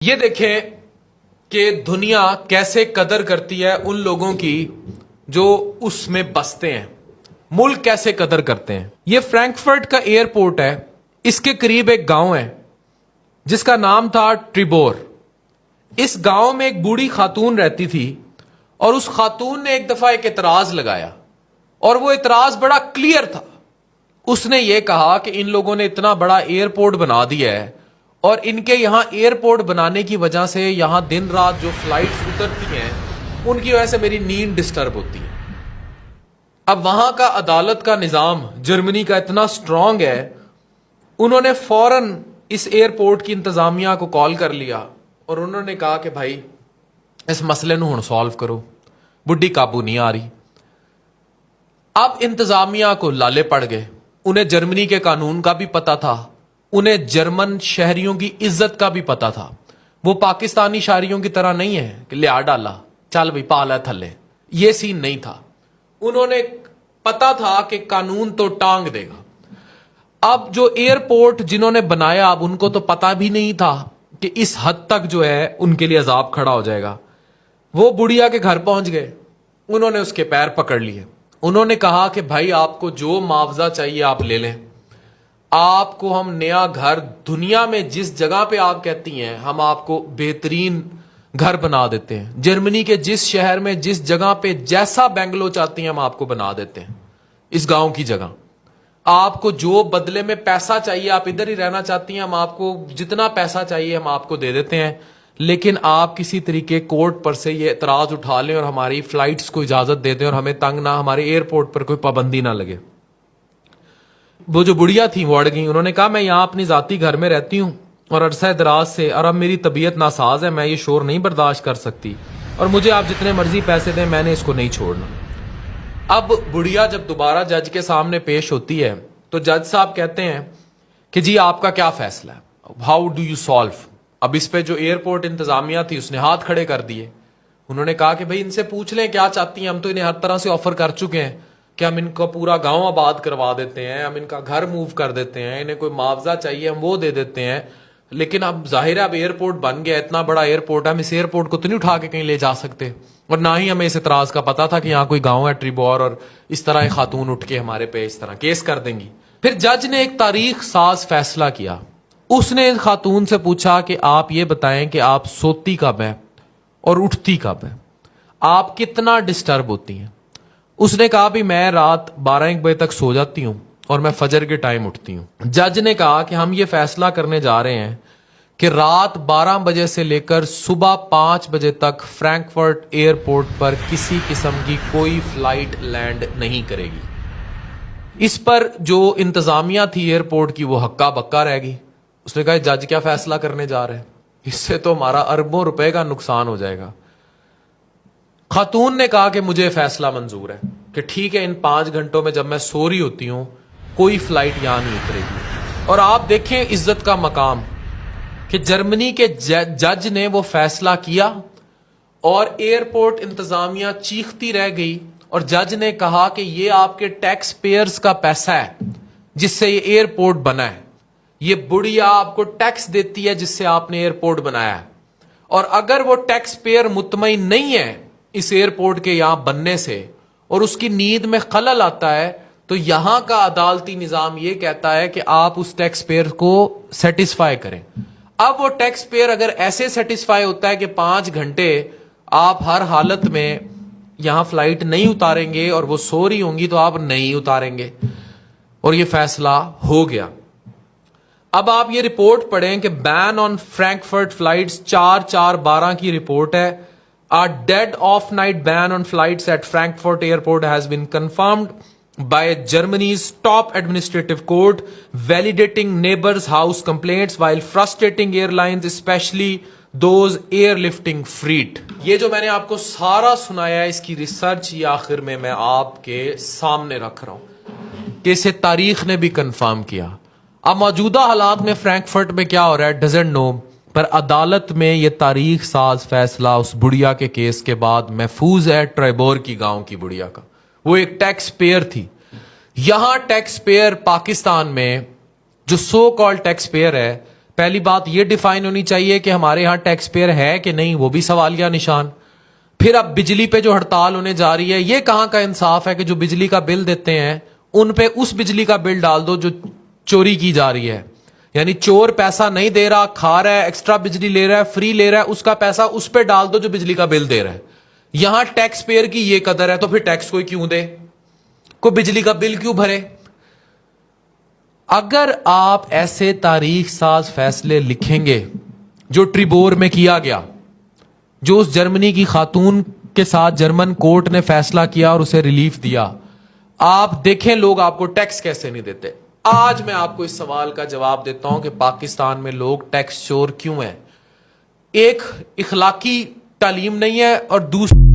یہ دیکھیں کہ دنیا کیسے قدر کرتی ہے ان لوگوں کی جو اس میں بستے ہیں. ملک کیسے قدر کرتے ہیں. یہ فرینکفرٹ کا ایئرپورٹ ہے. اس کے قریب ایک گاؤں ہے جس کا نام تھا ٹریبور. اس گاؤں میں ایک بوڑھی خاتون رہتی تھی اور اس خاتون نے ایک دفعہ ایک اعتراض لگایا اور وہ اعتراض بڑا کلیئر تھا. اس نے یہ کہا کہ ان لوگوں نے اتنا بڑا ایئرپورٹ بنا دیا ہے اور ان کے یہاں ایئرپورٹ بنانے کی وجہ سے یہاں دن رات جو فلائٹس اترتی ہیں ان کی وجہ سے میری نیند ڈسٹرب ہوتی ہے. اب وہاں کا عدالت کا نظام جرمنی کا اتنا سٹرونگ ہے, انہوں نے فوراً اس ایئرپورٹ کی انتظامیہ کو کال کر لیا اور انہوں نے کہا کہ بھائی اس مسئلے نو ہن سالو کرو, بڈھی قابو نہیں آ رہی. اب انتظامیہ کو لالے پڑ گئے. انہیں جرمنی کے قانون کا بھی پتا تھا, انہیں جرمن شہریوں کی عزت کا بھی پتا تھا. وہ پاکستانی شہریوں کی طرح نہیں ہے کہ لیا ڈالا چل بھائی پالا تھلے, یہ سین نہیں تھا. انہوں نے پتا تھا کہ قانون تو ٹانگ دے گا. اب جو ایئرپورٹ جنہوں نے بنایا اب ان کو تو پتا بھی نہیں تھا کہ اس حد تک جو ہے ان کے لیے عذاب کھڑا ہو جائے گا. وہ بڑھیا کے گھر پہنچ گئے, انہوں نے اس کے پیر پکڑ لیے. انہوں نے کہا کہ بھائی آپ کو جو معاوضہ چاہیے آپ لے لیں, آپ کو ہم نیا گھر دنیا میں جس جگہ پہ آپ کہتی ہیں ہم آپ کو بہترین گھر بنا دیتے ہیں. جرمنی کے جس شہر میں جس جگہ پہ جیسا بنگلو چاہتی ہیں ہم آپ کو بنا دیتے ہیں اس گاؤں کی جگہ. آپ کو جو بدلے میں پیسہ چاہیے, آپ ادھر ہی رہنا چاہتی ہیں, ہم آپ کو جتنا پیسہ چاہیے ہم آپ کو دے دیتے ہیں, لیکن آپ کسی طریقے کورٹ پر سے یہ اعتراض اٹھا لیں اور ہماری فلائٹس کو اجازت دے دیں اور ہمیں تنگ نہ, ہمارے ایئرپورٹ پر کوئی پابندی نہ لگے. وہ جو بڑھیا تھیں وہ اڑ گئیں. انہوں نے کہا میں یہاں اپنی ذاتی گھر میں رہتی ہوں اور عرصہ دراز سے, اور اب میری طبیعت ناساز ہے, میں یہ شور نہیں برداشت کر سکتی اور مجھے آپ جتنے مرضی پیسے دیں میں نے اس کو نہیں چھوڑنا. اب بڑھیا جب دوبارہ جج کے سامنے پیش ہوتی ہے تو جج صاحب کہتے ہیں کہ جی آپ کا کیا فیصلہ ہے, ہاؤ ڈو یو سالو. اب اس پہ جو ایئرپورٹ انتظامیہ تھی اس نے ہاتھ کھڑے کر دیے. انہوں نے کہا کہ بھئی ان سے پوچھ لیں کیا چاہتی ہیں, ہم تو انہیں ہر طرح سے آفر کر چکے ہیں کہ ہم ان کا پورا گاؤں آباد کروا دیتے ہیں, ہم ان کا گھر موو کر دیتے ہیں, انہیں کوئی معاوضہ چاہیے ہم وہ دے دیتے ہیں, لیکن اب ظاہر ہے اب ایئرپورٹ بن گیا, اتنا بڑا ایئرپورٹ ہے, ہم اس ایئرپورٹ کو تو نہیں اٹھا کے کہیں لے جا سکتے. اور نہ ہی ہمیں اس اعتراض کا پتا تھا کہ یہاں کوئی گاؤں ہے ٹریبور اور اس طرح ایک خاتون اٹھ کے ہمارے پہ اس طرح کیس کر دیں گی. پھر جج نے ایک تاریخ ساز فیصلہ کیا. اس نے خاتون سے پوچھا کہ آپ یہ بتائیں کہ آپ سوتی کب ہیں اور اٹھتی کب ہیں, آپ کتنا ڈسٹرب ہوتی ہیں. اس نے کہا بھی میں رات 12-1 بجے تک سو جاتی ہوں اور میں فجر کے ٹائم اٹھتی ہوں. جج نے کہا کہ ہم یہ فیصلہ کرنے جا رہے ہیں کہ رات 12 بجے سے لے کر صبح 5 بجے تک فرینکفرٹ ایئرپورٹ پر کسی قسم کی کوئی فلائٹ لینڈ نہیں کرے گی. اس پر جو انتظامیہ تھی ایئرپورٹ کی وہ ہکا بکا رہ گئی. اس نے کہا جج کیا فیصلہ کرنے جا رہے ہیں, اس سے تو ہمارا اربوں روپے کا نقصان ہو جائے گا. خاتون نے کہا کہ مجھے فیصلہ منظور ہے کہ ٹھیک ہے ان 5 گھنٹوں میں جب میں سو رہی ہوتی ہوں کوئی فلائٹ یہاں نہیں اترے گی. اور آپ دیکھیں عزت کا مقام کہ جرمنی کے جج نے وہ فیصلہ کیا اور ایئرپورٹ انتظامیہ چیختی رہ گئی اور جج نے کہا کہ یہ آپ کے ٹیکس پیئرز کا پیسہ ہے جس سے یہ ایئرپورٹ بنا ہے, یہ بڑھیا آپ کو ٹیکس دیتی ہے جس سے آپ نے ایئرپورٹ بنایا ہے, اور اگر وہ ٹیکس پیئر مطمئن نہیں ہے اس ایئرپورٹ کے یہاں بننے سے اور اس کی نیند میں خلل آتا ہے تو یہاں کا عدالتی نظام یہ کہتا ہے کہ آپ اس ٹیکس پیئر کو سیٹسفائی کریں. اب وہ ٹیکس پیئر اگر ایسے سیٹسفائی ہوتا ہے کہ 5 گھنٹے آپ ہر حالت میں یہاں فلائٹ نہیں اتاریں گے اور وہ سو رہی ہوں گی تو آپ نہیں اتاریں گے, اور یہ فیصلہ ہو گیا. اب آپ یہ رپورٹ پڑھیں کہ بین آن فرینکفرٹ فلائٹس 4/4/12 کی رپورٹ ہے. A dead off night ban on flights at Frankfurt airport has been confirmed by Germany's top administrative court, validating neighbors' house complaints while frustrating airlines, especially those airlifting freight. یہ جو میں نے آپ کو سارا سنایا ہے اس کی ریسرچ یہ آخر میں آپ کے سامنے رکھ رہا ہوں کہ اسے تاریخ نے بھی کنفرم کیا. اب موجودہ حالات میں فرینکفرٹ میں کیا ہو رہا ہے ڈزنٹ نو, پر عدالت میں یہ تاریخ ساز فیصلہ اس بڑھیا کے کیس کے بعد محفوظ ہے. ٹریبور کی گاؤں کی بڑھیا کا, وہ ایک ٹیکس پیئر تھی. یہاں ٹیکس پیئر پاکستان میں جو سو کال ٹیکس پیئر ہے پہلی بات یہ ڈیفائن ہونی چاہیے کہ ہمارے ہاں ٹیکس پیئر ہے کہ نہیں، وہ بھی سوالیہ نشان. پھر اب بجلی پہ جو ہڑتال ہونے جا رہی ہے، یہ کہاں کا انصاف ہے کہ جو بجلی کا بل دیتے ہیں ان پہ اس بجلی کا بل ڈال دو جو چوری کی جا رہی ہے. یعنی چور پیسہ نہیں دے رہا، کھا رہا ہے، ایکسٹرا بجلی لے رہا ہے، فری لے رہا ہے، اس کا پیسہ اس پہ ڈال دو جو بجلی کا بل دے رہا ہے. یہاں ٹیکس پیئر کی یہ قدر ہے تو پھر ٹیکس کوئی کیوں دے، کوئی بجلی کا بل کیوں بھرے؟ اگر آپ ایسے تاریخ ساز فیصلے لکھیں گے جو ٹریبور میں کیا گیا، جو اس جرمنی کی خاتون کے ساتھ جرمن کورٹ نے فیصلہ کیا اور اسے ریلیف دیا، آپ دیکھیں لوگ آپ کو ٹیکس کیسے نہیں دیتے. آج میں آپ کو اس سوال کا جواب دیتا ہوں کہ پاکستان میں لوگ ٹیکس چور کیوں ہیں. ایک اخلاقی تعلیم نہیں ہے اور دوسری